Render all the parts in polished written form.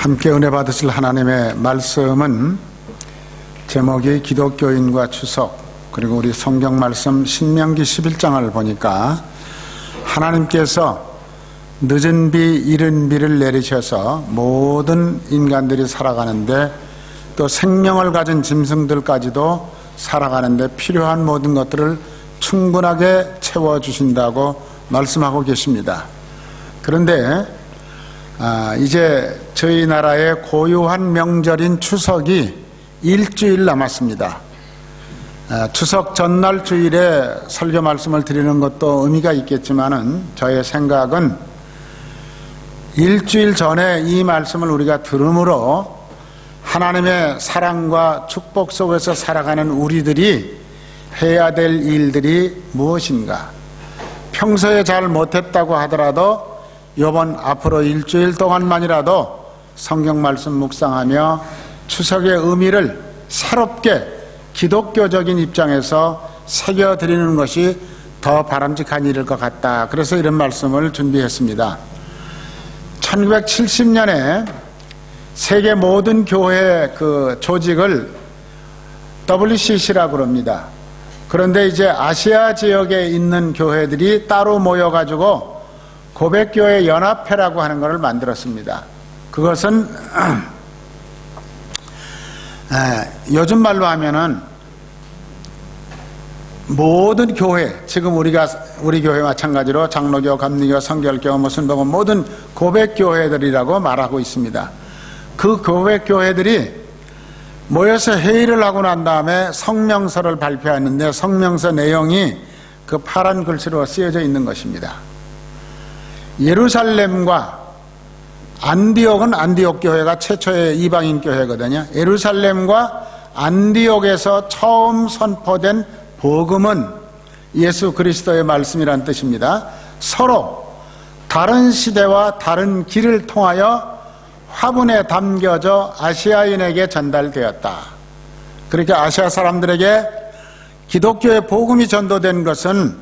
함께 은혜 받으실 하나님의 말씀은 제목이 기독교인과 추석, 그리고 우리 성경 말씀 신명기 11장을 보니까 하나님께서 늦은 비 이른 비를 내리셔서 모든 인간들이 살아가는데, 또 생명을 가진 짐승들까지도 살아가는데 필요한 모든 것들을 충분하게 채워주신다고 말씀하고 계십니다. 그런데 이제 저희 나라의 고유한 명절인 추석이 일주일 남았습니다. 추석 전날 주일에 설교 말씀을 드리는 것도 의미가 있겠지만은, 저의 생각은 일주일 전에 이 말씀을 우리가 들음으로 하나님의 사랑과 축복 속에서 살아가는 우리들이 해야 될 일들이 무엇인가, 평소에 잘 못했다고 하더라도 이번 앞으로 일주일 동안만이라도 성경 말씀 묵상하며 추석의 의미를 새롭게 기독교적인 입장에서 새겨드리는 것이 더 바람직한 일일 것 같다. 그래서 이런 말씀을 준비했습니다. 1970년에 세계 모든 교회 그 조직을 WCC라고 합니다. 그런데 이제 아시아 지역에 있는 교회들이 따로 모여가지고 고백교회 연합회라고 하는 것을 만들었습니다. 그것은 요즘 말로 하면은 모든 교회, 지금 우리 교회 마찬가지로 장로교, 감리교, 성결교, 무슨 보고 모든 고백교회들이라고 말하고 있습니다. 그 고백교회들이 모여서 회의를 하고 난 다음에 성명서를 발표하는데, 성명서 내용이 그 파란 글씨로 쓰여져 있는 것입니다. 예루살렘과 안디옥은 안디옥 교회가 최초의 이방인 교회거든요. 예루살렘과 안디옥에서 처음 선포된 복음은 예수 그리스도의 말씀이란 뜻입니다. 서로 다른 시대와 다른 길을 통하여 화분에 담겨져 아시아인에게 전달되었다. 그렇게 아시아 사람들에게 기독교의 복음이 전도된 것은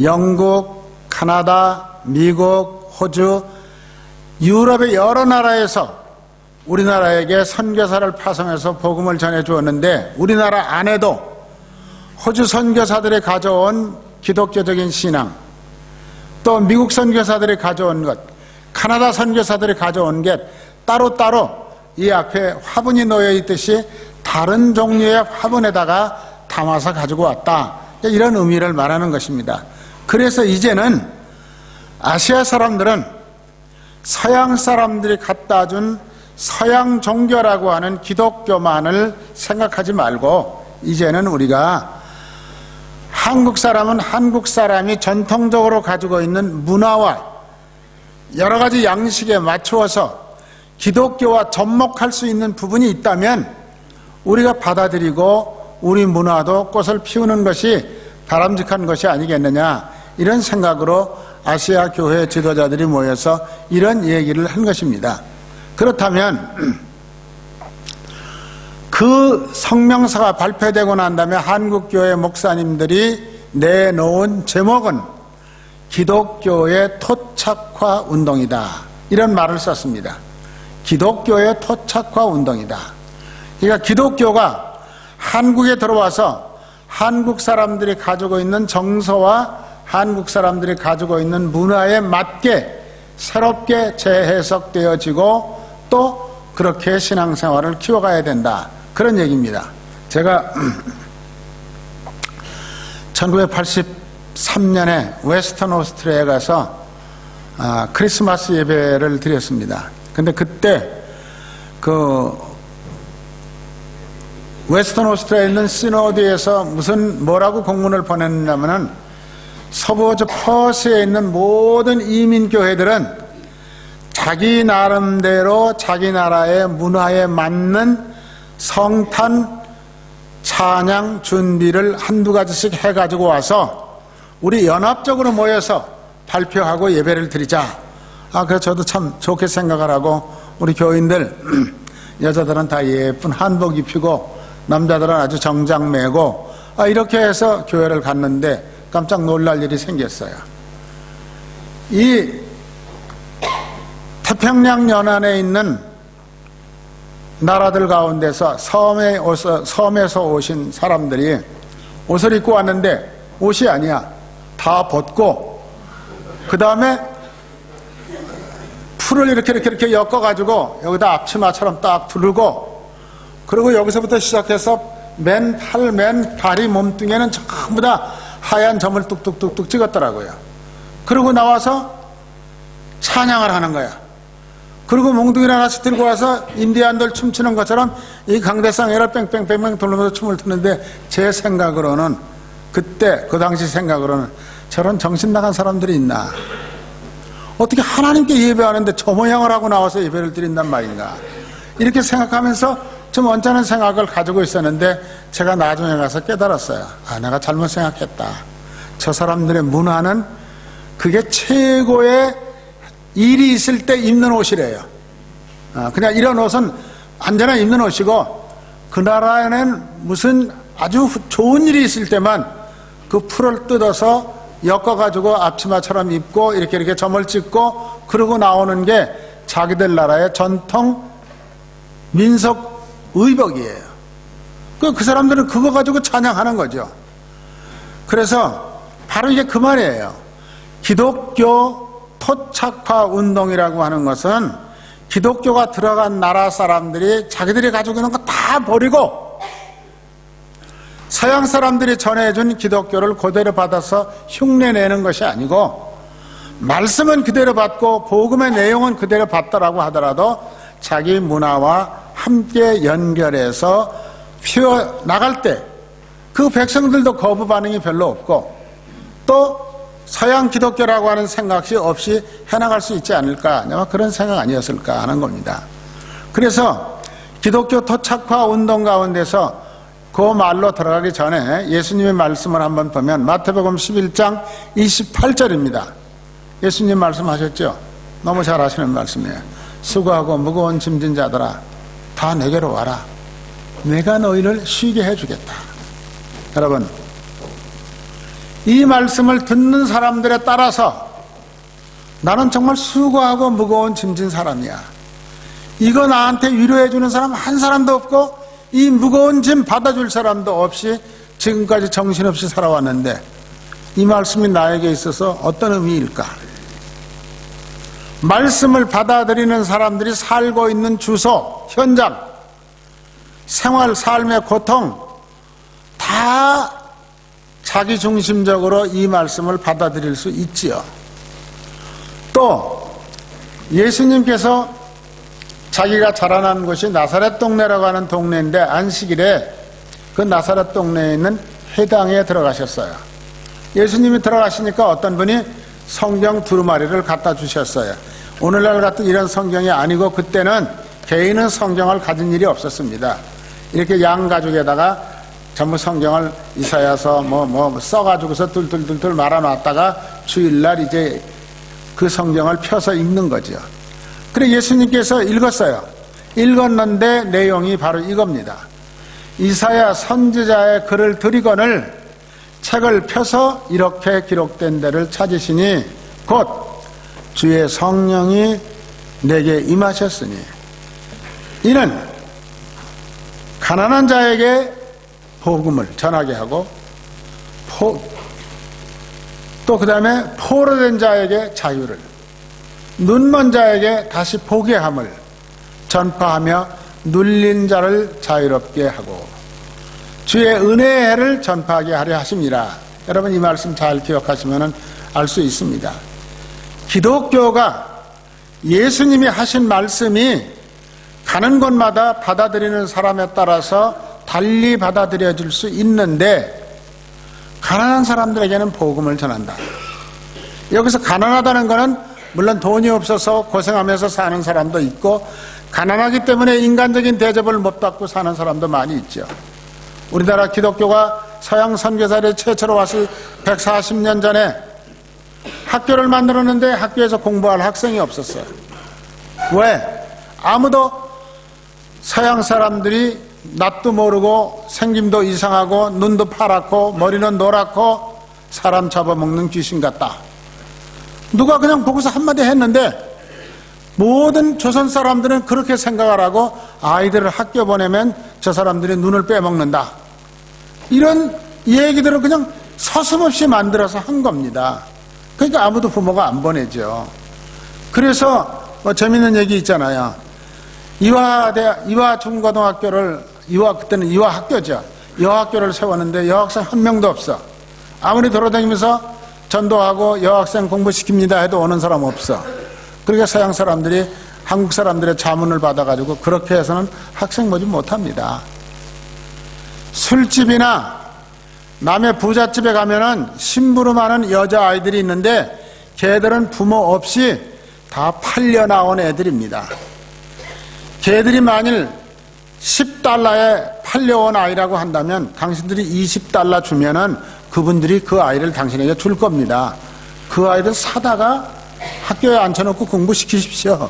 영국, 카나다, 미국, 호주, 유럽의 여러 나라에서 우리나라에게 선교사를 파송해서 복음을 전해주었는데, 우리나라 안에도 호주 선교사들이 가져온 기독교적인 신앙, 또 미국 선교사들이 가져온 것, 카나다 선교사들이 가져온 게 따로따로 이 앞에 화분이 놓여 있듯이 다른 종류의 화분에다가 담아서 가지고 왔다, 이런 의미를 말하는 것입니다. 그래서 이제는 아시아 사람들은 서양 사람들이 갖다 준 서양 종교라고 하는 기독교만을 생각하지 말고, 이제는 우리가 한국 사람은 한국 사람이 전통적으로 가지고 있는 문화와 여러 가지 양식에 맞추어서 기독교와 접목할 수 있는 부분이 있다면 우리가 받아들이고 우리 문화도 꽃을 피우는 것이 바람직한 것이 아니겠느냐, 이런 생각으로 아시아 교회 지도자들이 모여서 이런 얘기를 한 것입니다. 그렇다면 그 성명서가 발표되고 난 다음에 한국교회 목사님들이 내놓은 제목은 기독교의 토착화 운동이다, 이런 말을 썼습니다. 기독교의 토착화 운동이다. 그러니까 기독교가 한국에 들어와서 한국 사람들이 가지고 있는 정서와 한국 사람들이 가지고 있는 문화에 맞게 새롭게 재해석되어지고 또 그렇게 신앙생활을 키워가야 된다, 그런 얘기입니다. 제가 1983년에 웨스턴 오스트리아에 가서 크리스마스 예배를 드렸습니다. 근데 그때 그 웨스턴 오스트리아에 있는 시노드에서 뭐라고 공문을 보냈냐면은, 서부 퍼스에 있는 모든 이민교회들은 자기 나름대로 자기 나라의 문화에 맞는 성탄 찬양 준비를 한두 가지씩 해가지고 와서 우리 연합적으로 모여서 발표하고 예배를 드리자. 그래서 저도 참 좋게 생각을 하고, 우리 교인들 여자들은 다 예쁜 한복 입히고 남자들은 아주 정장 매고 이렇게 해서 교회를 갔는데 깜짝 놀랄 일이 생겼어요. 이 태평양 연안에 있는 나라들 가운데서 섬에서 오신 사람들이 옷을 입고 왔는데 옷이 아니야. 다 벗고 그 다음에 풀을 이렇게 엮어가지고 여기다 앞치마처럼 딱 두르고, 그리고 여기서부터 시작해서 맨 팔, 맨 다리, 몸뚱이에는 전부 다 하얀 점을 뚝뚝뚝뚝 찍었더라고요. 그러고 나와서 찬양을 하는 거야. 그리고 몽둥이를 하나씩 들고 와서 인디안들 춤추는 것처럼 이 강대상에를 뺑뺑뺑뺑 돌면서 춤을 추는데, 제 생각으로는 그때 그 당시 생각으로는 저런 정신 나간 사람들이 있나, 어떻게 하나님께 예배하는데 저 모양을 하고 나와서 예배를 드린단 말인가, 이렇게 생각하면서 좀 언짢은 생각을 가지고 있었는데, 제가 나중에 가서 깨달았어요. 아, 내가 잘못 생각했다. 저 사람들의 문화는 그게 최고의 일이 있을 때 입는 옷이래요. 그냥 이런 옷은 언제나 입는 옷이고, 그 나라에는 무슨 아주 좋은 일이 있을 때만 그 풀을 뜯어서 엮어가지고 앞치마처럼 입고 이렇게 점을 찍고 그러고 나오는 게 자기들 나라의 전통 민속 의복이에요. 그 사람들은 그거 가지고 찬양하는 거죠. 그래서 바로 이게 그 말이에요. 기독교 토착화 운동이라고 하는 것은 기독교가 들어간 나라 사람들이 자기들이 가지고 있는 거 다 버리고 서양 사람들이 전해준 기독교를 그대로 받아서 흉내내는 것이 아니고, 말씀은 그대로 받고 복음의 내용은 그대로 받더라고 하더라도 자기 문화와 함께 연결해서 피어나갈 때 그 백성들도 거부 반응이 별로 없고, 또 서양 기독교라고 하는 생각이 없이 해나갈 수 있지 않을까, 아마 그런 생각 아니었을까 하는 겁니다. 그래서 기독교 토착화 운동 가운데서 그 말로 들어가기 전에 예수님의 말씀을 한번 보면 마태복음 11장 28절입니다. 예수님 말씀하셨죠? 너무 잘 아시는 말씀이에요. 수고하고 무거운 짐진 자들아 다 내게로 와라. 내가 너희를 쉬게 해주겠다. 여러분, 이 말씀을 듣는 사람들에 따라서 나는 정말 수고하고 무거운 짐진 사람이야, 이거 나한테 위로해주는 사람 한 사람도 없고 이 무거운 짐 받아줄 사람도 없이 지금까지 정신없이 살아왔는데, 이 말씀이 나에게 있어서 어떤 의미일까? 말씀을 받아들이는 사람들이 살고 있는 주소, 현장, 생활, 삶의 고통 다 자기중심적으로 이 말씀을 받아들일 수 있지요. 또 예수님께서 자기가 자라난 곳이 나사렛 동네라고 하는 동네인데, 안식일에 그 나사렛 동네에 있는 회당에 들어가셨어요. 예수님이 들어가시니까 어떤 분이 성경 두루마리를 갖다 주셨어요. 오늘날 같은 이런 성경이 아니고, 그때는 개인은 성경을 가진 일이 없었습니다. 이렇게 양가죽에다가 전부 성경을 이사야서 써가지고서 둘둘둘둘 말아놨다가 주일날 이제 그 성경을 펴서 읽는 거죠. 그래 예수님께서 읽었어요. 읽었는데 내용이 바로 이겁니다. 이사야 선지자의 글을 들이거늘 책을 펴서 이렇게 기록된 데를 찾으시니 곧 주의 성령이 내게 임하셨으니 이는 가난한 자에게 복음을 전하게 하고, 또 그 다음에 포로된 자에게 자유를, 눈먼 자에게 다시 보게 함을 전파하며 눌린 자를 자유롭게 하고 주의 은혜의 해를 전파하게 하려 하심이라. 여러분 이 말씀 잘 기억하시면 알 수 있습니다. 기독교가 예수님이 하신 말씀이 가는 곳마다 받아들이는 사람에 따라서 달리 받아들여질 수 있는데, 가난한 사람들에게는 복음을 전한다. 여기서 가난하다는 것은 물론 돈이 없어서 고생하면서 사는 사람도 있고, 가난하기 때문에 인간적인 대접을 못 받고 사는 사람도 많이 있죠. 우리나라 기독교가 서양 선교사들이 최초로 왔을 140년 전에 학교를 만들었는데 학교에서 공부할 학생이 없었어요. 왜? 아무도 서양 사람들이 낯도 모르고 생김도 이상하고 눈도 파랗고 머리는 노랗고 사람 잡아먹는 귀신 같다. 누가 그냥 보고서 한마디 했는데 모든 조선 사람들은 그렇게 생각을 하고 아이들을 학교 보내면 저 사람들이 눈을 빼먹는다. 이런 얘기들을 그냥 서슴없이 만들어서 한 겁니다. 그러니까 아무도 부모가 안 보내죠. 그래서 뭐 재밌는 얘기 있잖아요. 이화 중고등학교를, 그때는 이화 학교죠. 여학교를 세웠는데 여학생 한 명도 없어. 아무리 돌아다니면서 전도하고 여학생 공부시킵니다 해도 오는 사람 없어. 그러니까 서양 사람들이 한국 사람들의 자문을 받아가지고 그렇게 해서는 학생 모집 못합니다. 술집이나 남의 부잣집에 가면은 심부름하는 여자아이들이 있는데 걔들은 부모 없이 다 팔려 나온 애들입니다. 걔들이 만일 10달러에 팔려온 아이라고 한다면 당신들이 20달러 주면은 그분들이 그 아이를 당신에게 줄 겁니다. 그 아이들 사다가 학교에 앉혀놓고 공부시키십시오.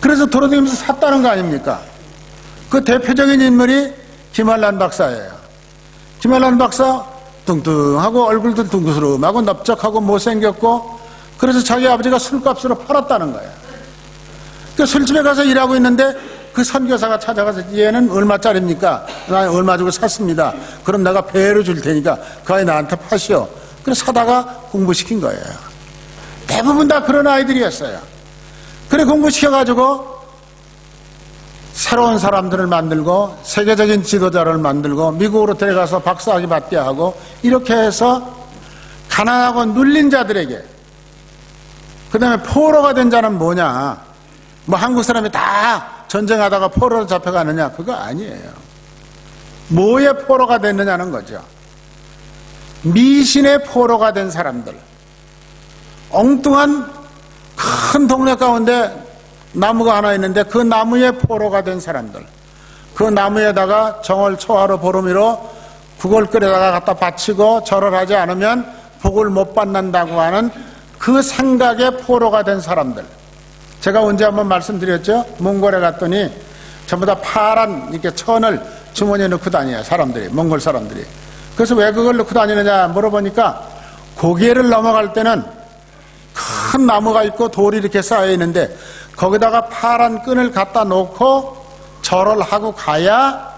그래서 돌아다니면서 샀다는 거 아닙니까? 그 대표적인 인물이 김한란 박사예요. 김한란 박사 뚱뚱하고 얼굴도 둥그스름하고 넓적하고 못생겼고 그래서 자기 아버지가 술값으로 팔았다는 거예요. 그 술집에 가서 일하고 있는데 그 선교사가 찾아가서 얘는 얼마짜리입니까? 나 얼마 주고 샀습니다. 그럼 내가 배로 줄 테니까 그 아이 나한테 파시오. 그래서 사다가 공부시킨 거예요. 대부분 다 그런 아이들이었어요. 그래 공부시켜가지고 새로운 사람들을 만들고 세계적인 지도자를 만들고 미국으로 데려가서 박사학위 받게 하고 이렇게 해서 가난하고 눌린 자들에게, 그 다음에 포로가 된 자는 뭐냐, 뭐 한국 사람이 다 전쟁하다가 포로로 잡혀가느냐, 그거 아니에요. 뭐에 포로가 됐느냐는 거죠. 미신의 포로가 된 사람들, 엉뚱한 큰 동네 가운데 나무가 하나 있는데 그 나무에 포로가 된 사람들, 그 나무에다가 정월 초하루 보름이로 국을 끓여다가 갖다 바치고 절을 하지 않으면 복을 못 받는다고 하는 그 생각에 포로가 된 사람들. 제가 언제 한번 말씀드렸죠? 몽골에 갔더니 전부 다 파란 이렇게 천을 주머니에 넣고 다녀요, 사람들이, 몽골 사람들이. 그래서 왜 그걸 넣고 다니느냐 물어보니까 고개를 넘어갈 때는 큰 나무가 있고 돌이 이렇게 쌓여 있는데 거기다가 파란 끈을 갖다 놓고 절을 하고 가야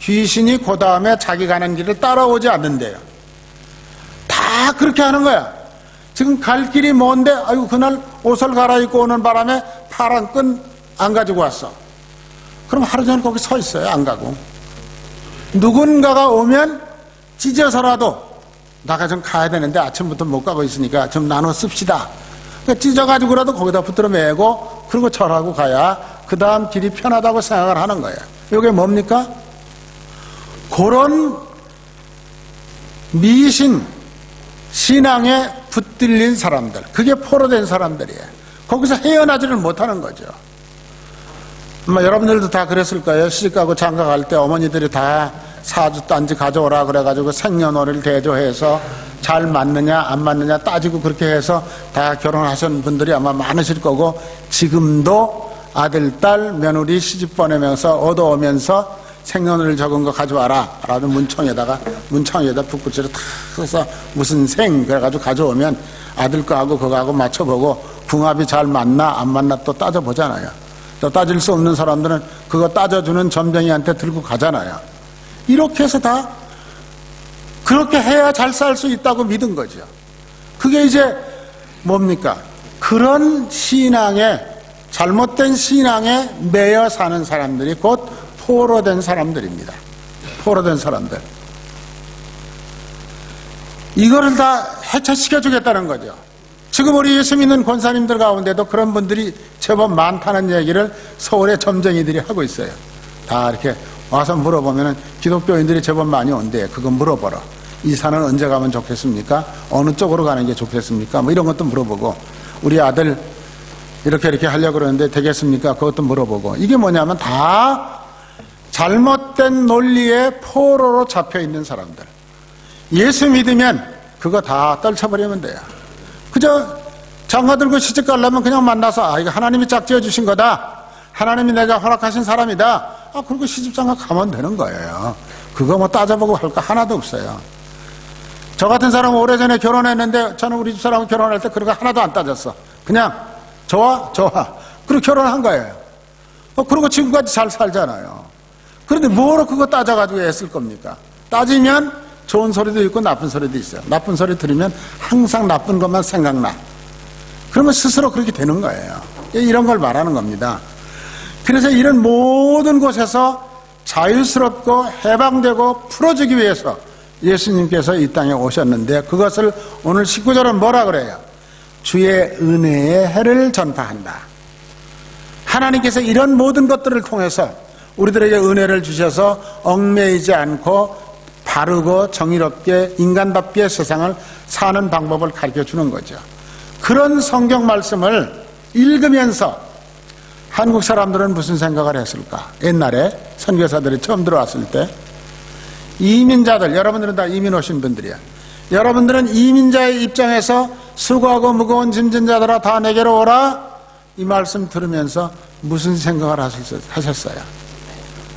귀신이 그 다음에 자기 가는 길을 따라오지 않는데요. 다 그렇게 하는 거야. 지금 갈 길이 먼데 아이고 그날 옷을 갈아입고 오는 바람에 파란 끈 안 가지고 왔어. 그럼 하루 종일 거기 서 있어요. 안 가고. 누군가가 오면 찢어서라도 나가 좀 가야 되는데 아침부터 못 가고 있으니까 좀 나눠 씁시다. 그러니까 찢어가지고라도 거기다 붙들어 매고 그리고 절하고 가야 그 다음 길이 편하다고 생각을 하는 거예요. 이게 뭡니까? 그런 미신 신앙에 붙들린 사람들, 그게 포로된 사람들이에요. 거기서 헤어나지를 못하는 거죠. 여러분들도 다 그랬을 거예요. 시집가고 장가갈 때 어머니들이 다 사주 딴지 가져오라 그래가지고 생년월일 대조해서 잘 맞느냐 안 맞느냐 따지고 그렇게 해서 다 결혼하신 분들이 아마 많으실 거고, 지금도 아들, 딸, 며느리 시집 보내면서 얻어오면서 생년월일 적은 거 가져와라 라는 문청에다 붓붙이를 탁 써서 무슨 생 그래가지고 가져오면 아들 거하고 그거하고 맞춰보고 궁합이 잘 맞나 안 맞나 또 따져보잖아요. 또 따질 수 없는 사람들은 그거 따져주는 점쟁이한테 들고 가잖아요. 이렇게 해서 다 그렇게 해야 잘 살 수 있다고 믿은 거죠. 그게 이제 뭡니까? 그런 신앙에, 잘못된 신앙에 매여 사는 사람들이 곧 포로된 사람들입니다. 포로된 사람들. 이거를 다 해체시켜 주겠다는 거죠. 지금 우리 예수 믿는 권사님들 가운데도 그런 분들이 제법 많다는 얘기를 서울의 점쟁이들이 하고 있어요. 다 이렇게 와서 물어보면은 기독교인들이 제법 많이 온대. 그거 물어보라. 이 산은 언제 가면 좋겠습니까? 어느 쪽으로 가는 게 좋겠습니까? 뭐 이런 것도 물어보고, 우리 아들 이렇게 하려고 그러는데 되겠습니까? 그것도 물어보고. 이게 뭐냐면 다 잘못된 논리에 포로로 잡혀 있는 사람들. 예수 믿으면 그거 다 떨쳐버리면 돼요. 그저 장가 들고 시집 가려면 그냥 만나서 이거 하나님이 짝지어 주신 거다, 하나님이 내가 허락하신 사람이다, 그리고 시집 장가 가면 되는 거예요. 그거 뭐 따져보고 할 거 하나도 없어요. 저 같은 사람은 오래전에 결혼했는데 저는 우리 집 사람은 결혼할 때 그런 거 하나도 안 따졌어. 그냥 좋아 그리고 결혼한 거예요. 그리고 지금까지 잘 살잖아요. 그런데 뭐로 그거 따져가지고 애쓸 겁니까? 따지면 좋은 소리도 있고 나쁜 소리도 있어요. 나쁜 소리 들으면 항상 나쁜 것만 생각나. 그러면 스스로 그렇게 되는 거예요. 이런 걸 말하는 겁니다. 그래서 이런 모든 곳에서 자유스럽고 해방되고 풀어주기 위해서 예수님께서 이 땅에 오셨는데, 그것을 오늘 19절은 뭐라 그래요? 주의 은혜의 해를 전파한다. 하나님께서 이런 모든 것들을 통해서 우리들에게 은혜를 주셔서 얽매이지 않고 바르고 정의롭게 인간답게 세상을 사는 방법을 가르쳐 주는 거죠. 그런 성경 말씀을 읽으면서 한국 사람들은 무슨 생각을 했을까? 옛날에 선교사들이 처음 들어왔을 때 이민자들, 여러분들은 다 이민 오신 분들이야. 여러분들은 이민자의 입장에서 수고하고 무거운 짐진 자들아 다 내게로 오라, 이 말씀 들으면서 무슨 생각을 하셨어요?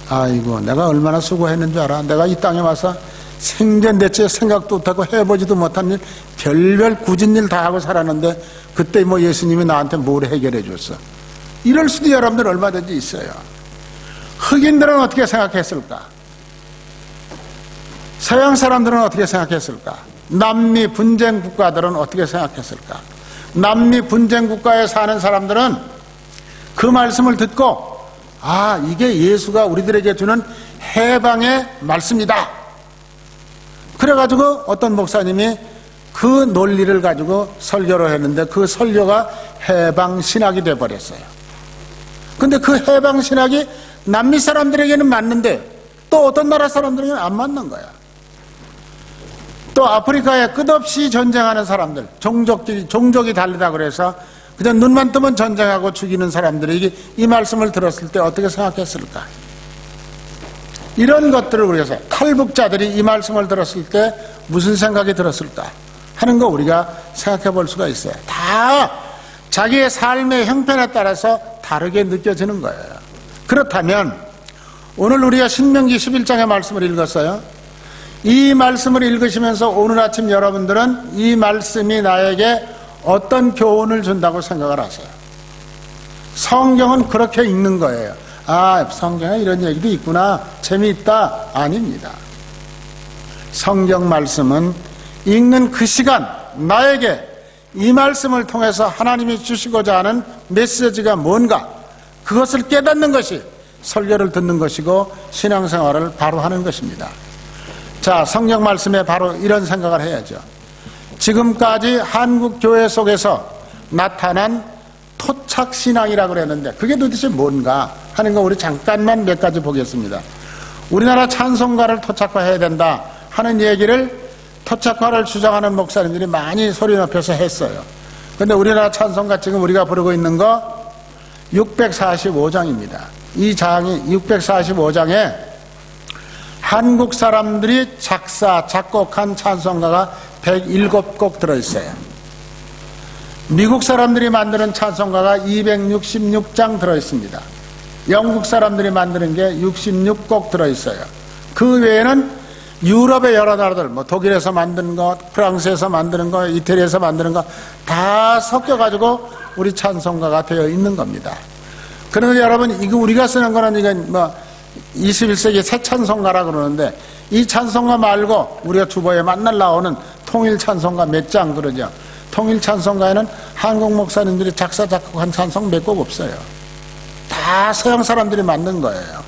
아이고, 내가 얼마나 수고했는 줄 알아? 내가 이 땅에 와서 생전 대체 생각도 못하고 해보지도 못한 일, 별별 굳은 일 다 하고 살았는데 그때 뭐 예수님이 나한테 뭘 해결해 줬어? 이럴 수도 여러분들 얼마든지 있어요. 흑인들은 어떻게 생각했을까? 서양 사람들은 어떻게 생각했을까? 남미 분쟁 국가들은 어떻게 생각했을까? 남미 분쟁 국가에 사는 사람들은 그 말씀을 듣고, 아, 이게 예수가 우리들에게 주는 해방의 말씀이다. 그래가지고 어떤 목사님이 그 논리를 가지고 설교를 했는데 그 설교가 해방신학이 돼버렸어요. 근데 그 해방신학이 남미 사람들에게는 맞는데 또 어떤 나라 사람들에게는 안 맞는 거야. 또 아프리카에 끝없이 전쟁하는 사람들, 종족이 다르다 그래서 그냥 눈만 뜨면 전쟁하고 죽이는 사람들이 이 말씀을 들었을 때 어떻게 생각했을까? 이런 것들을 우리가 탈북자들이 이 말씀을 들었을 때 무슨 생각이 들었을까 하는 거 우리가 생각해 볼 수가 있어요. 다 자기의 삶의 형편에 따라서 다르게 느껴지는 거예요. 그렇다면 오늘 우리가 신명기 11장의 말씀을 읽었어요. 이 말씀을 읽으시면서 오늘 아침 여러분들은 이 말씀이 나에게 어떤 교훈을 준다고 생각을 하세요? 성경은 그렇게 읽는 거예요. 아, 성경에 이런 얘기도 있구나, 재미있다. 아닙니다. 성경 말씀은 읽는 그 시간 나에게 이 말씀을 통해서 하나님이 주시고자 하는 메시지가 뭔가, 그것을 깨닫는 것이 설교를 듣는 것이고 신앙생활을 바로 하는 것입니다. 자, 성경 말씀에 바로 이런 생각을 해야죠. 지금까지 한국 교회 속에서 나타난 토착신앙이라고 그랬는데 그게 도대체 뭔가 하는 거 우리 잠깐만 몇 가지 보겠습니다. 우리나라 찬송가를 토착화해야 된다 하는 얘기를 토착화를 주장하는 목사님들이 많이 소리 높여서 했어요. 근데 우리나라 찬송가 지금 우리가 부르고 있는 거 645장입니다. 이 장이 645장에 한국 사람들이 작곡한 찬송가가 107곡 들어있어요. 미국 사람들이 만드는 찬송가가 266장 들어있습니다. 영국 사람들이 만드는 게 66곡 들어있어요. 그 외에는 유럽의 여러 나라들, 뭐 독일에서 만든 것, 프랑스에서 만드는 것, 이태리에서 만드는 것 다 섞여가지고 우리 찬송가가 되어 있는 겁니다. 그런데 여러분, 이거 우리가 쓰는 거는 이건 뭐 21세기 새 찬송가라 그러는데 이 찬송가 말고 우리가 주보에 만날 나오는 통일 찬송가 몇 장 그러죠. 통일 찬송가에는 한국 목사님들이 작사 작곡한 찬송 몇 곡 없어요. 다 서양 사람들이 만든 거예요.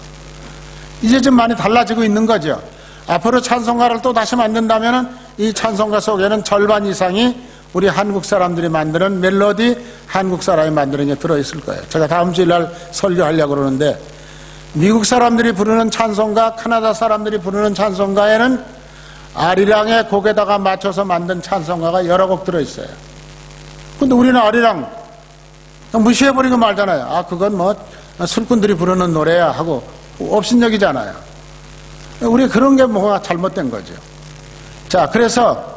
이제 좀 많이 달라지고 있는 거죠. 앞으로 찬송가를 또 다시 만든다면 이 찬송가 속에는 절반 이상이 우리 한국 사람들이 만드는 멜로디, 한국 사람이 만드는 게 들어있을 거예요. 제가 다음 주일날 설교하려고 그러는데 미국 사람들이 부르는 찬송가, 카나다 사람들이 부르는 찬송가에는 아리랑의 곡에다가 맞춰서 만든 찬송가가 여러 곡 들어있어요. 근데 우리는 아리랑 무시해버리고 말잖아요. 아, 그건 뭐 술꾼들이 부르는 노래야 하고 업신여기잖아요. 우리 그런 게 뭐가 잘못된 거죠. 자, 그래서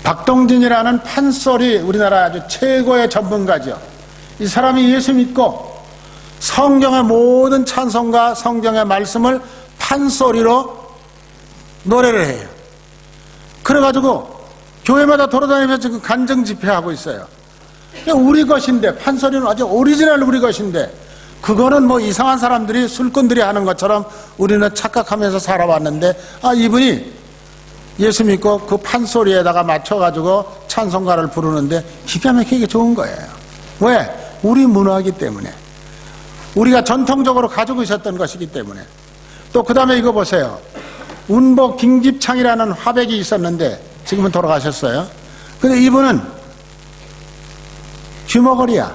박동진이라는 판소리 우리나라 아주 최고의 전문가죠. 이 사람이 예수 믿고 성경의 모든 찬송가, 성경의 말씀을 판소리로 노래를 해요. 그래가지고 교회마다 돌아다니면서 지금 간증 집회하고 있어요. 우리 것인데, 판소리는 아주 오리지널 우리 것인데, 그거는 뭐 이상한 사람들이, 술꾼들이 하는 것처럼 우리는 착각하면서 살아왔는데, 이분이 예수 믿고 그 판소리에다가 맞춰가지고 찬송가를 부르는데 기가 막히게 좋은 거예요. 왜? 우리 문화이기 때문에. 우리가 전통적으로 가지고 있었던 것이기 때문에. 또 그 다음에 이거 보세요. 운보 김집창이라는 화백이 있었는데 지금은 돌아가셨어요. 근데 이분은 귀머거리야.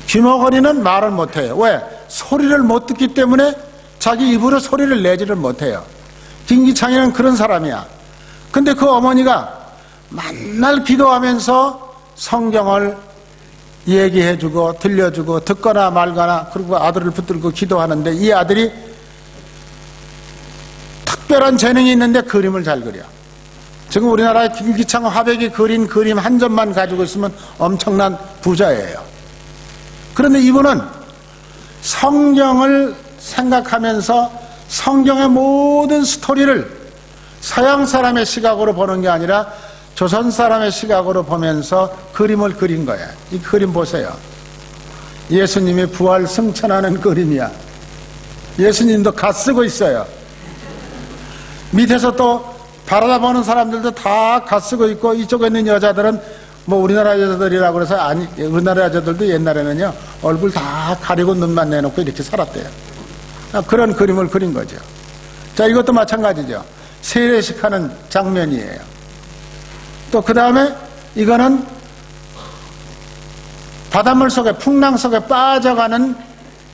귀머거리는 말을 못해요. 왜? 소리를 못 듣기 때문에 자기 입으로 소리를 내지를 못해요. 김기창이는 그런 사람이야. 근데 그 어머니가 맨날 기도하면서 성경을 얘기해주고 들려주고 듣거나 말거나, 그리고 아들을 붙들고 기도하는데 이 아들이 특별한 재능이 있는데 그림을 잘 그려. 지금 우리나라의 김기창 화백이 그린 그림 한 점만 가지고 있으면 엄청난 부자예요. 그런데 이분은 성경을 생각하면서 성경의 모든 스토리를 서양 사람의 시각으로 보는 게 아니라 조선 사람의 시각으로 보면서 그림을 그린 거야. 이 그림 보세요. 예수님이 부활 승천하는 그림이야. 예수님도 갓 쓰고 있어요. 밑에서 또 바라다보는 사람들도 다 갓 쓰고 있고, 이쪽에 있는 여자들은 뭐 우리나라 여자들이라고 그래서, 아니, 우리나라 여자들도 옛날에는요 얼굴 다 가리고 눈만 내놓고 이렇게 살았대요. 그런 그림을 그린 거죠. 자, 이것도 마찬가지죠. 세례식하는 장면이에요. 또 그 다음에 이거는 바닷물 속에, 풍랑 속에 빠져가는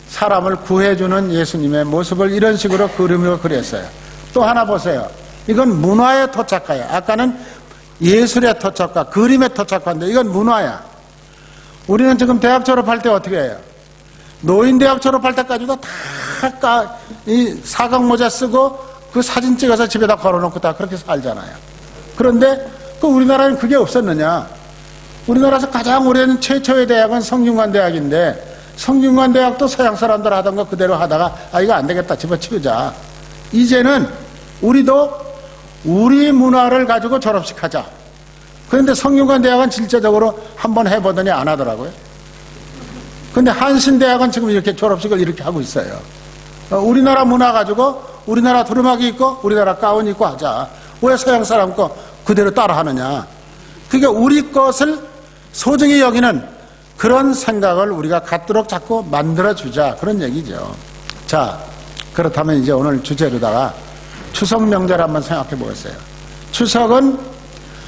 사람을 구해주는 예수님의 모습을 이런 식으로 그림으로 그렸어요. 또 하나 보세요. 이건 문화의 토착가예요. 아까는 예술의 토착가, 그림의 토착가인데 이건 문화야. 우리는 지금 대학 졸업할 때 어떻게 해요? 노인대학 졸업할 때까지도 다 이 사각모자 쓰고 그 사진 찍어서 집에다 걸어놓고 다 그렇게 살잖아요. 그런데 그 우리나라는 그게 없었느냐? 우리나라에서 가장 오래된 최초의 대학은 성균관대학인데, 성균관대학도 서양 사람들 하던 거 그대로 하다가 이거 안 되겠다, 집어치우자. 이제는 우리도 우리 문화를 가지고 졸업식 하자. 그런데 성균관대학은 실제적으로 한번 해보더니 안 하더라고요. 근데 한신대학은 지금 이렇게 졸업식을 이렇게 하고 있어요. 우리나라 문화 가지고 우리나라 두루마기 입고 우리나라 가운 입고 하자. 왜 서양 사람 거 그대로 따라 하느냐? 그게 우리 것을 소중히 여기는 그런 생각을 우리가 갖도록 자꾸 만들어주자, 그런 얘기죠. 자, 그렇다면 이제 오늘 주제로다가 추석 명절 한번 생각해 보겠어요. 추석은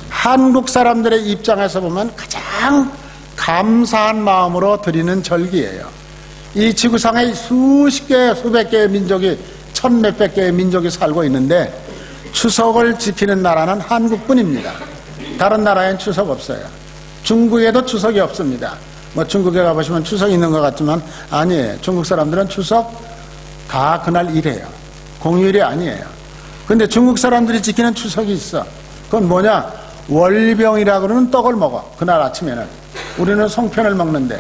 한국 사람들의 입장에서 보면 가장 감사한 마음으로 드리는 절기예요. 이 지구상에 수십 개, 수백 개의 민족이, 천 몇백 개의 민족이 살고 있는데 추석을 지키는 나라는 한국뿐입니다. 다른 나라엔 추석 없어요. 중국에도 추석이 없습니다. 뭐 중국에 가보시면 추석 있는 것 같지만 아니에요. 중국 사람들은 추석 다 그날 일해요. 공휴일이 아니에요. 근데 중국 사람들이 지키는 추석이 있어. 그건 뭐냐? 월병이라고 그러는 떡을 먹어. 그날 아침에는. 우리는 송편을 먹는데,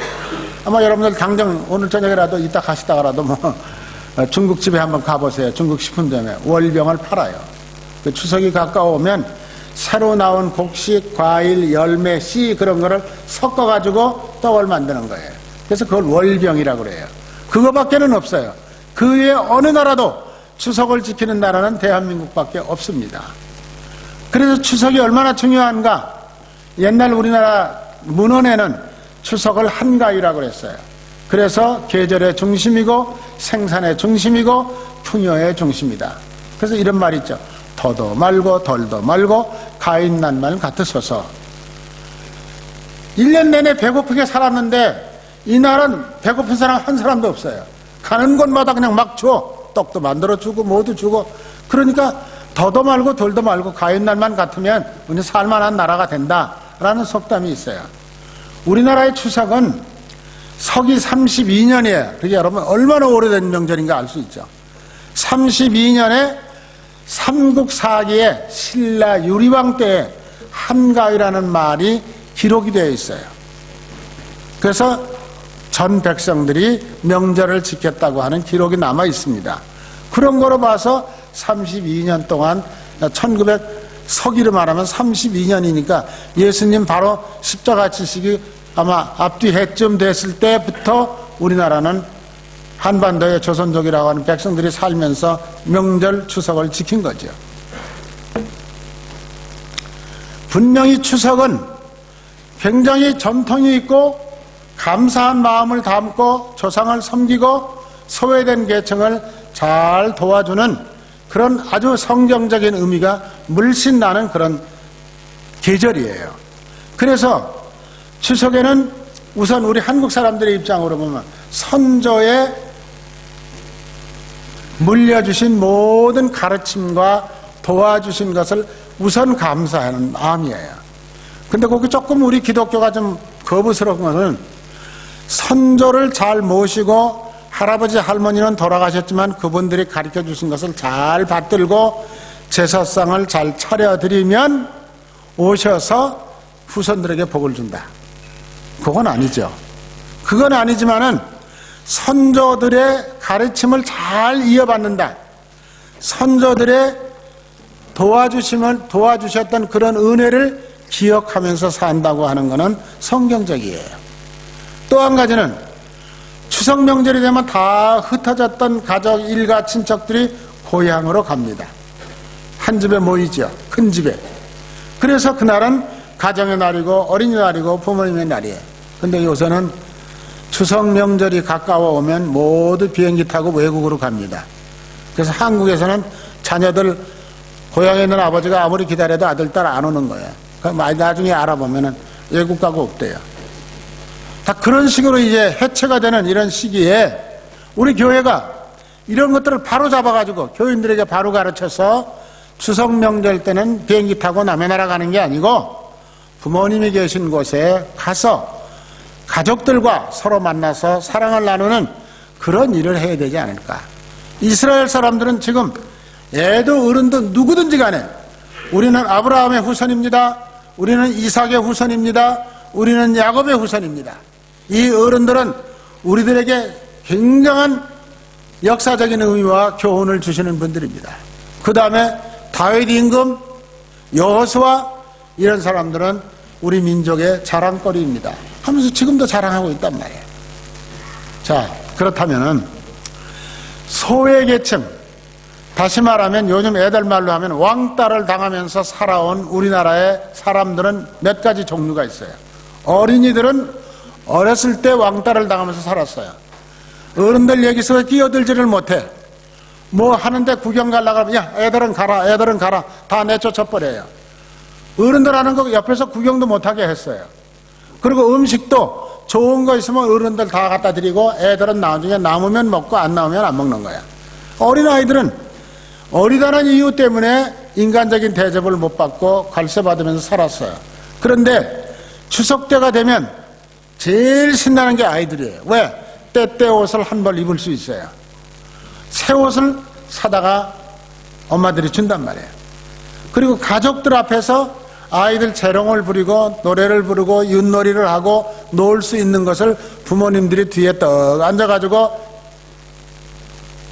아마 여러분들 당장 오늘 저녁에라도 이따 가시다가라도 뭐 중국집에 한번 가보세요. 중국 식품점에 월병을 팔아요. 그 추석이 가까우면 새로 나온 곡식, 과일, 열매, 씨 그런 거를 섞어가지고 떡을 만드는 거예요. 그래서 그걸 월병이라고 그래요. 그거밖에는 없어요. 그 외에 어느 나라도 추석을 지키는 나라는 대한민국밖에 없습니다. 그래서 추석이 얼마나 중요한가? 옛날 우리나라 문헌에는 추석을 한가위라고 그랬어요. 그래서 계절의 중심이고 생산의 중심이고 풍요의 중심이다. 그래서 이런 말이 있죠. 더도 말고 덜도 말고 가인난말 같으소서. 1년 내내 배고프게 살았는데 이날은 배고픈 사람 한 사람도 없어요. 가는 곳마다 그냥 막 줘. 떡도 만들어주고 뭐도 주고. 그러니까 더도 말고 덜도 말고 가인날만 같으면 우리 살만한 나라가 된다라는 속담이 있어요. 우리나라의 추석은 서기 32년이에요. 그게 여러분 얼마나 오래된 명절인가 알 수 있죠. 32년에 삼국사기에 신라 유리왕 때에 한가위라는 말이 기록이 되어 있어요. 그래서 전 백성들이 명절을 지켰다고 하는 기록이 남아 있습니다. 그런 거로 봐서 32년 동안 서기로 말하면 32년이니까 예수님 바로 십자가 지시기 아마 앞뒤 해쯤 됐을 때부터 우리나라는 한반도의 조선족이라고 하는 백성들이 살면서 명절 추석을 지킨 거죠. 분명히 추석은 굉장히 전통이 있고 감사한 마음을 담고 조상을 섬기고 소외된 계층을 잘 도와주는 그런 아주 성경적인 의미가 물씬 나는 그런 계절이에요. 그래서 추석에는 우선 우리 한국 사람들의 입장으로 보면 선조의 물려주신 모든 가르침과 도와주신 것을 우선 감사하는 마음이에요. 근데 거기 조금 우리 기독교가 좀 거부스러운 것은 선조를 잘 모시고 할아버지 할머니는 돌아가셨지만 그분들이 가르쳐 주신 것을 잘 받들고 제사상을 잘 차려드리면 오셔서 후손들에게 복을 준다. 그건 아니죠. 그건 아니지만은 선조들의 가르침을 잘 이어받는다. 선조들의 도와주셨던 그런 은혜를 기억하면서 산다고 하는 것은 성경적이에요. 또 한 가지는 추석 명절이 되면 다 흩어졌던 가족 일가 친척들이 고향으로 갑니다. 한 집에 모이죠. 큰 집에. 그래서 그날은 가정의 날이고 어린이날이고 부모님의 날이에요. 근데 요새는 추석 명절이 가까워 오면 모두 비행기 타고 외국으로 갑니다. 그래서 한국에서는 자녀들 고향에 있는 아버지가 아무리 기다려도 아들, 딸 안 오는 거예요. 나중에 알아보면은 외국 가고 없대요. 다 그런 식으로 이제 해체가 되는 이런 시기에 우리 교회가 이런 것들을 바로 잡아가지고 교인들에게 바로 가르쳐서 추석 명절 때는 비행기 타고 남의 나라 가는 게 아니고 부모님이 계신 곳에 가서 가족들과 서로 만나서 사랑을 나누는 그런 일을 해야 되지 않을까. 이스라엘 사람들은 지금 애도 어른도 누구든지 간에 우리는 아브라함의 후손입니다. 우리는 이삭의 후손입니다. 우리는 야곱의 후손입니다. 이 어른들은 우리들에게 굉장한 역사적인 의미와 교훈을 주시는 분들입니다. 그 다음에 다윗 임금, 여호수아 이런 사람들은 우리 민족의 자랑거리입니다. 하면서 지금도 자랑하고 있단 말이에요. 자, 그렇다면은 소외계층, 다시 말하면 요즘 애들 말로 하면 왕따를 당하면서 살아온 우리나라의 사람들은 몇 가지 종류가 있어요. 어린이들은 어렸을 때 왕따를 당하면서 살았어요. 어른들 얘기 속에 끼어들지를 못해. 뭐 하는데 구경 가려고 하면 야 애들은 가라 애들은 가라 다 내쫓아버려요. 어른들 하는 거 옆에서 구경도 못하게 했어요. 그리고 음식도 좋은 거 있으면 어른들 다 갖다 드리고 애들은 나중에 남으면 먹고 안 남으면 안 먹는 거야. 어린아이들은 어리다는 이유 때문에 인간적인 대접을 못 받고 관세 받으면서 살았어요. 그런데 추석 때가 되면 제일 신나는 게 아이들이에요. 왜? 때때 옷을 한 벌 입을 수 있어요. 새 옷을 사다가 엄마들이 준단 말이에요. 그리고 가족들 앞에서 아이들 재롱을 부리고 노래를 부르고 윷놀이를 하고 놀 수 있는 것을 부모님들이 뒤에 떡 앉아가지고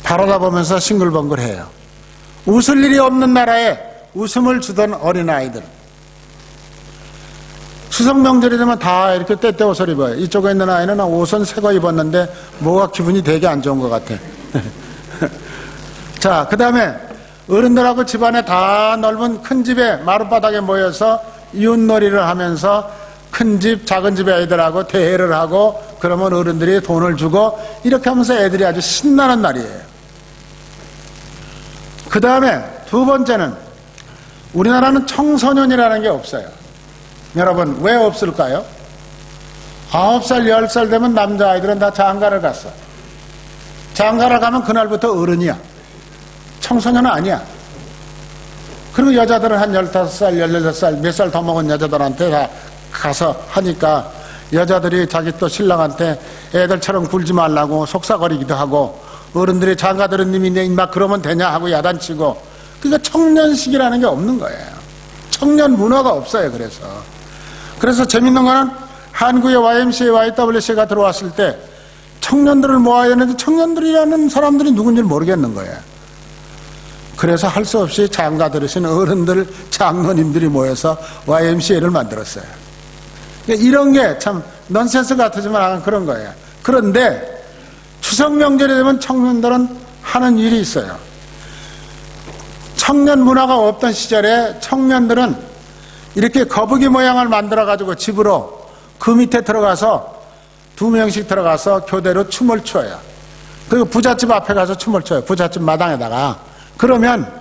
바라다 보면서 싱글벙글해요. 웃을 일이 없는 나라에 웃음을 주던 어린아이들. 추석 명절이 되면 다 이렇게 때때 옷을 입어요. 이쪽에 있는 아이는 옷은 새 거 입었는데 뭐가 기분이 되게 안 좋은 것 같아. 자, 그 다음에 어른들하고 집안에 다 넓은 큰 집에 마룻바닥에 모여서 이웃놀이를 하면서 큰 집, 작은 집 애들하고 대회를 하고 그러면 어른들이 돈을 주고 이렇게 하면서 애들이 아주 신나는 날이에요. 그 다음에 두 번째는 우리나라는 청소년이라는 게 없어요. 여러분 왜 없을까요? 9살, 10살 되면 남자아이들은 다 장가를 갔어. 장가를 가면 그날부터 어른이야. 청소년은 아니야. 그리고 여자들은 한 15살, 16살, 몇 살 더 먹은 여자들한테 다 가서 하니까 여자들이 자기 또 신랑한테 애들처럼 굴지 말라고 속삭거리기도 하고 어른들이 장가들은 님이 내 인마 그러면 되냐 하고 야단치고 그러니까 청년식이라는 게 없는 거예요. 청년 문화가 없어요. 그래서 재밌는 거는 한국의 YMCA, YWCA가 들어왔을 때 청년들을 모아야 되는데 청년들이라는 사람들이 누군지 모르겠는 거예요. 그래서 할 수 없이 장가 들으신 어른들, 장로님들이 모여서 YMCA를 만들었어요. 이런 게 참 넌센스 같으지만 그런 거예요. 그런데 추석 명절이 되면 청년들은 하는 일이 있어요. 청년 문화가 없던 시절에 청년들은 이렇게 거북이 모양을 만들어 가지고 집으로 그 밑에 들어가서 2명씩 들어가서 교대로 춤을 춰요. 그리고 부잣집 앞에 가서 춤을 춰요. 부잣집 마당에다가. 그러면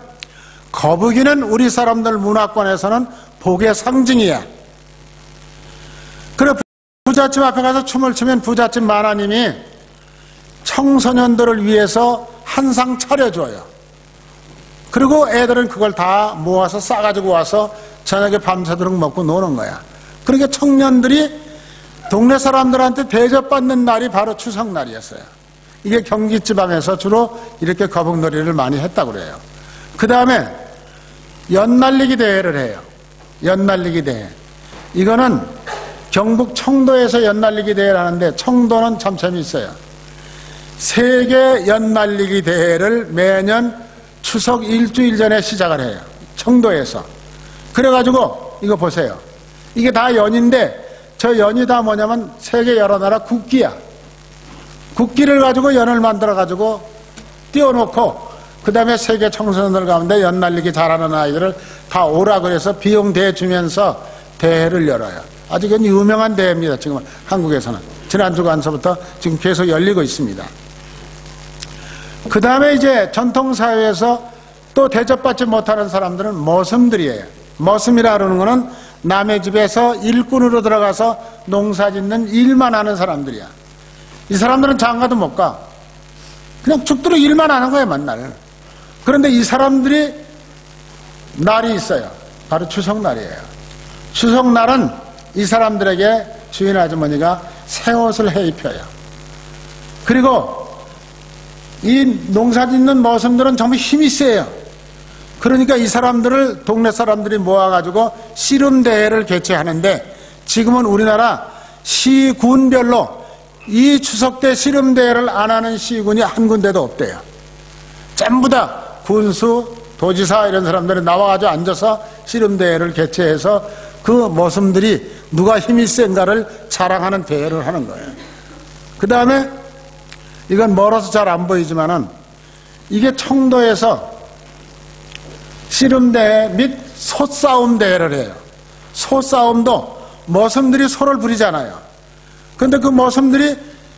거북이는 우리 사람들 문화권에서는 복의 상징이야. 그래 부잣집 앞에 가서 춤을 추면 부잣집 마나님이 청소년들을 위해서 한 상 차려줘요. 그리고 애들은 그걸 다 모아서 싸가지고 와서 저녁에 밤새도록 먹고 노는 거야. 그러니까 청년들이 동네 사람들한테 대접받는 날이 바로 추석날이었어요. 이게 경기 지방에서 주로 이렇게 거북놀이를 많이 했다고 그래요. 그 다음에 연날리기 대회를 해요. 연날리기 대회. 이거는 경북 청도에서 연날리기 대회를 하는데 청도는 참 재미있어요. 세계 연날리기 대회를 매년 추석 일주일 전에 시작을 해요. 청도에서. 그래가지고 이거 보세요. 이게 다 연인데 저 연이 다 뭐냐면 세계 여러 나라 국기야. 국기를 가지고 연을 만들어가지고 띄워놓고 그 다음에 세계 청소년들 가운데 연날리기 잘하는 아이들을 다 오라 그래서 비용 대주면서 대회를 열어요. 아주 유명한 대회입니다. 지금 한국에서는. 지난 주간서부터 지금 계속 열리고 있습니다. 그 다음에 이제 전통사회에서 또 대접받지 못하는 사람들은 머슴들이에요. 머슴이라 그러는 거는 남의 집에서 일꾼으로 들어가서 농사 짓는 일만 하는 사람들이야. 이 사람들은 장가도 못 가. 그냥 죽도록 일만 하는 거예요, 맨날. 그런데 이 사람들이 날이 있어요. 바로 추석날이에요. 추석날은 이 사람들에게 주인 아주머니가 새 옷을 해 입혀요. 그리고 이 농사 짓는 머슴들은 정말 힘이 세요. 그러니까 이 사람들을 동네 사람들이 모아가지고 씨름대회를 개최하는데 지금은 우리나라 시군별로 이 추석 때 씨름대회를 안 하는 시군이 한 군데도 없대요. 전부 다 군수, 도지사 이런 사람들이 나와가지고 앉아서 씨름대회를 개최해서 그 머슴들이 누가 힘이 센가를 자랑하는 대회를 하는 거예요. 그 다음에 이건 멀어서 잘 안 보이지만은 이게 청도에서 씨름대회 및 소싸움 대회를 해요. 소싸움도 머슴들이 소를 부리잖아요. 근데 그 머슴들이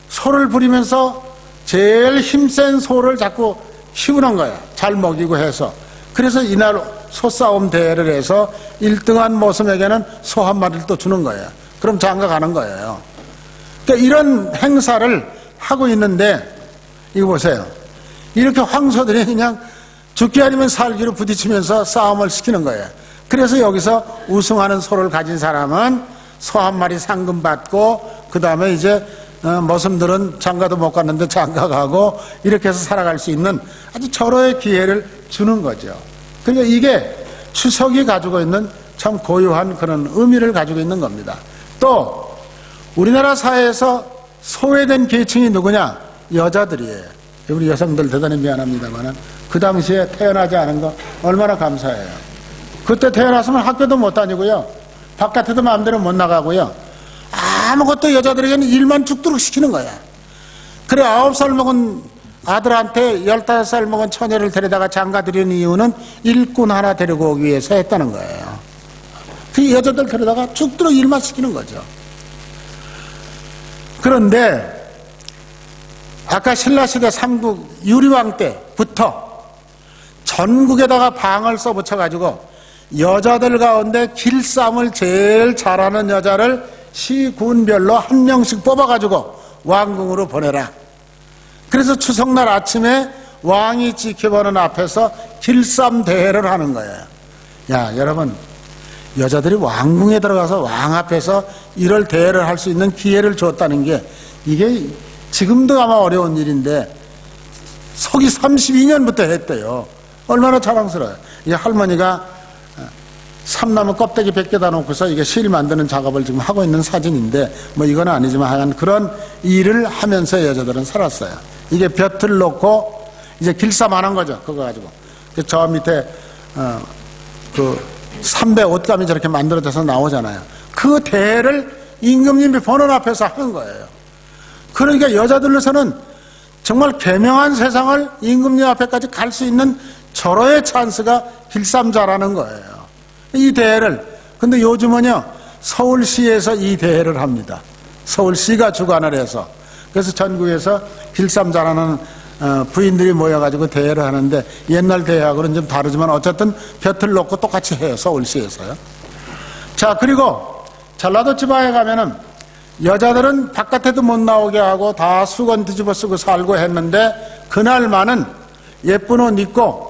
소를 부리면서 제일 힘센 소를 자꾸 키우는 거야. 잘 먹이고 해서. 그래서 이날 소싸움 대회를 해서 1등한 머슴에게는 소 한 마리를 또 주는 거예요. 그럼 장가 가는 거예요. 그러니까 이런 행사를 하고 있는데 이거 보세요. 이렇게 황소들이 그냥 죽기 아니면 살기로 부딪히면서 싸움을 시키는 거예요. 그래서 여기서 우승하는 소를 가진 사람은 소 한 마리 상금 받고 그 다음에 이제 머슴들은 장가도 못 갔는데 장가 가고 이렇게 해서 살아갈 수 있는 아주 절호의 기회를 주는 거죠. 그러니까 이게 추석이 가지고 있는 참 고유한 그런 의미를 가지고 있는 겁니다. 또 우리나라 사회에서 소외된 계층이 누구냐? 여자들이에요. 우리 여성들 대단히 미안합니다만 그 당시에 태어나지 않은 거 얼마나 감사해요. 그때 태어났으면 학교도 못 다니고요. 바깥에도 마음대로 못 나가고요. 아무것도 여자들에게는 일만 죽도록 시키는 거야. 그래 9살 먹은 아들한테 15살 먹은 처녀를 데려다가 장가들이는 이유는 일꾼 하나 데리고 오기 위해서 했다는 거예요. 그 여자들 데려다가 죽도록 일만 시키는 거죠. 그런데 아까 신라시대 삼국 유리왕 때부터 전국에다가 방을 써붙여가지고 여자들 가운데 길쌈을 제일 잘하는 여자를 시군별로 한 명씩 뽑아가지고 왕궁으로 보내라. 그래서 추석날 아침에 왕이 지켜보는 앞에서 길쌈 대회를 하는 거예요. 야, 여러분, 여자들이 왕궁에 들어가서 왕 앞에서 이럴 대회를 할 수 있는 기회를 줬다는 게 이게 지금도 아마 어려운 일인데 서기 32년부터 했대요. 얼마나 자랑스러워요. 이 할머니가 삼나무 껍데기 100개다 놓고서 이게 실 만드는 작업을 지금 하고 있는 사진인데 뭐 이건 아니지만 하여간 그런 일을 하면서 여자들은 살았어요. 이게 벼틀 놓고 이제 길쌈 안 한 거죠. 그거 가지고. 저 밑에 그 삼배 옷감이 저렇게 만들어져서 나오잖아요. 그 대회를 임금님이 보는 앞에서 하는 거예요. 그러니까 여자들로서는 정말 개명한 세상을 임금님 앞에까지 갈 수 있는 절호의 찬스가 길쌈자라는 거예요. 이 대회를. 근데 요즘은요, 서울시에서 이 대회를 합니다. 서울시가 주관을 해서. 그래서 전국에서 길쌈자라는 부인들이 모여가지고 대회를 하는데, 옛날 대회하고는 좀 다르지만 어쨌든 볕을 놓고 똑같이 해요. 서울시에서요. 자, 그리고 전라도 지방에 가면은 여자들은 바깥에도 못 나오게 하고 다 수건 뒤집어 쓰고 살고 했는데, 그날만은 예쁜 옷 입고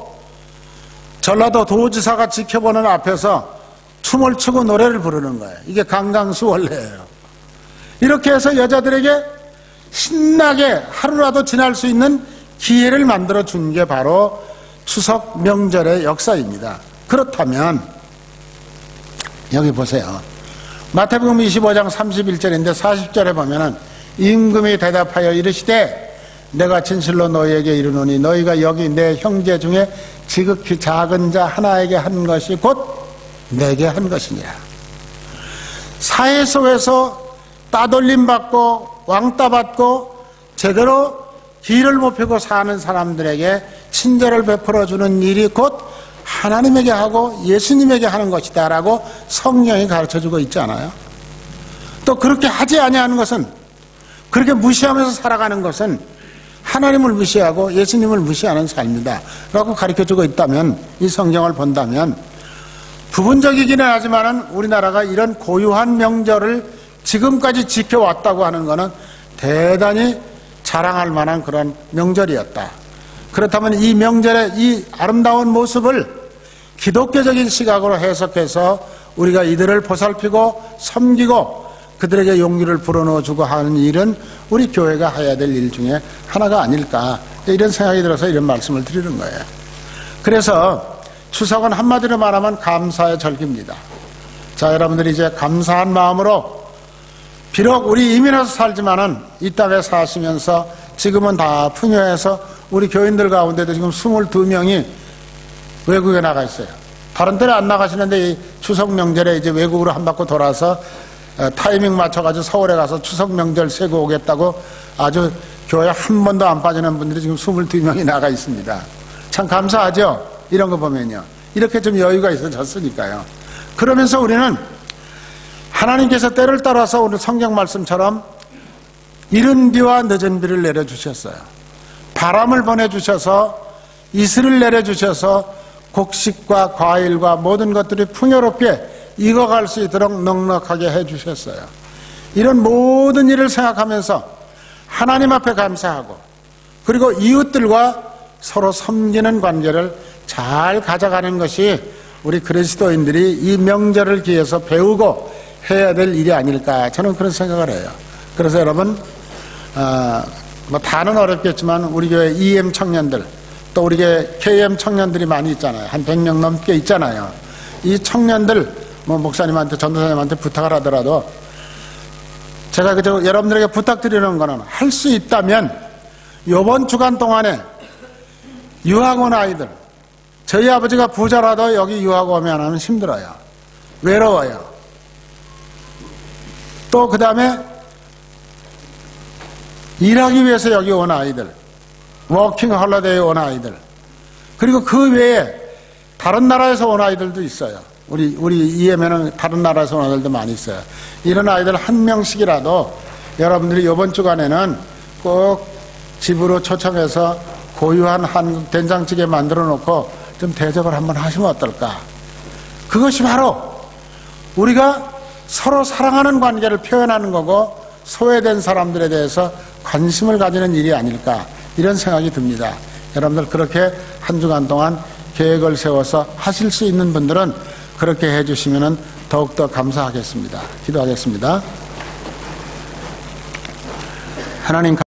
전라도 도지사가 지켜보는 앞에서 춤을 추고 노래를 부르는 거예요. 이게 강강수원래예요. 이렇게 해서 여자들에게 신나게 하루라도 지날 수 있는 기회를 만들어 준 게 바로 추석 명절의 역사입니다. 그렇다면 여기 보세요. 마태복음 25장 31절인데 40절에 보면은 임금이 대답하여 이르시되 내가 진실로 너희에게 이르노니 너희가 여기 내 형제 중에 지극히 작은 자 하나에게 한 것이 곧 내게 한 것이냐. 사회 속에서 따돌림 받고 왕따 받고 제대로 길을 못 펴고 사는 사람들에게 친절을 베풀어주는 일이 곧 하나님에게 하고 예수님에게 하는 것이다 라고 성경이 가르쳐주고 있지 않아요? 또 그렇게 하지 아니하는 것은, 그렇게 무시하면서 살아가는 것은 하나님을 무시하고 예수님을 무시하는 삶이다 라고 가르쳐주고 있다면, 이 성경을 본다면 부분적이기는 하지만은 우리나라가 이런 고유한 명절을 지금까지 지켜왔다고 하는 것은 대단히 자랑할 만한 그런 명절이었다. 그렇다면 이 명절의 이 아름다운 모습을 기독교적인 시각으로 해석해서 우리가 이들을 보살피고 섬기고 그들에게 용기를 불어넣어주고 하는 일은 우리 교회가 해야 될 일 중에 하나가 아닐까, 이런 생각이 들어서 이런 말씀을 드리는 거예요. 그래서 추석은 한마디로 말하면 감사의 절기입니다. 자, 여러분들이 이제 감사한 마음으로, 비록 우리 이민해서 살지만은 이 땅에 사시면서 지금은 다 풍요해서 우리 교인들 가운데도 지금 22명이 외국에 나가 있어요. 다른 데는 안 나가시는데 이 추석 명절에 이제 외국으로 한 바퀴 돌아서 타이밍 맞춰가지고 서울에 가서 추석 명절 세고 오겠다고 아주 교회 한 번도 안 빠지는 분들이 지금 22명이 나가 있습니다. 참 감사하죠? 이런 거 보면요. 이렇게 좀 여유가 있어졌으니까요. 그러면서 우리는 하나님께서 때를 따라서 오늘 성경 말씀처럼 이른 비와 늦은 비를 내려주셨어요. 바람을 보내주셔서 이슬을 내려주셔서 곡식과 과일과 모든 것들이 풍요롭게 익어갈 수 있도록 넉넉하게 해주셨어요. 이런 모든 일을 생각하면서 하나님 앞에 감사하고, 그리고 이웃들과 서로 섬기는 관계를 잘 가져가는 것이 우리 그리스도인들이 이 명절을 기해서 배우고 해야 될 일이 아닐까, 저는 그런 생각을 해요. 그래서 여러분, 뭐 다는 어렵겠지만 우리 교회 EM 청년들, 또 우리 교회 KM 청년들이 많이 있잖아요. 한 100명 넘게 있잖아요. 이 청년들, 뭐 목사님한테, 전도사님한테 부탁을 하더라도 제가 그저 여러분들에게 부탁드리는 거는, 할 수 있다면 이번 주간 동안에 유학 온 아이들, 저희 아버지가 부자라도 여기 유학 오면 하면 힘들어요. 외로워요. 또 그 다음에 일하기 위해서 여기 온 아이들, 워킹 홀리데이에 온 아이들, 그리고 그 외에 다른 나라에서 온 아이들도 있어요. 우리 EM에는 다른 나라에서 온 아이들도 많이 있어요. 이런 아이들 한 명씩이라도 여러분들이 이번 주간에는 꼭 집으로 초청해서 고유한 한국 된장찌개 만들어 놓고 좀 대접을 한번 하시면 어떨까. 그것이 바로 우리가 서로 사랑하는 관계를 표현하는 거고, 소외된 사람들에 대해서 관심을 가지는 일이 아닐까, 이런 생각이 듭니다. 여러분들 그렇게 한 주간 동안 계획을 세워서 하실 수 있는 분들은 그렇게 해주시면 더욱더 감사하겠습니다. 기도하겠습니다. 하나님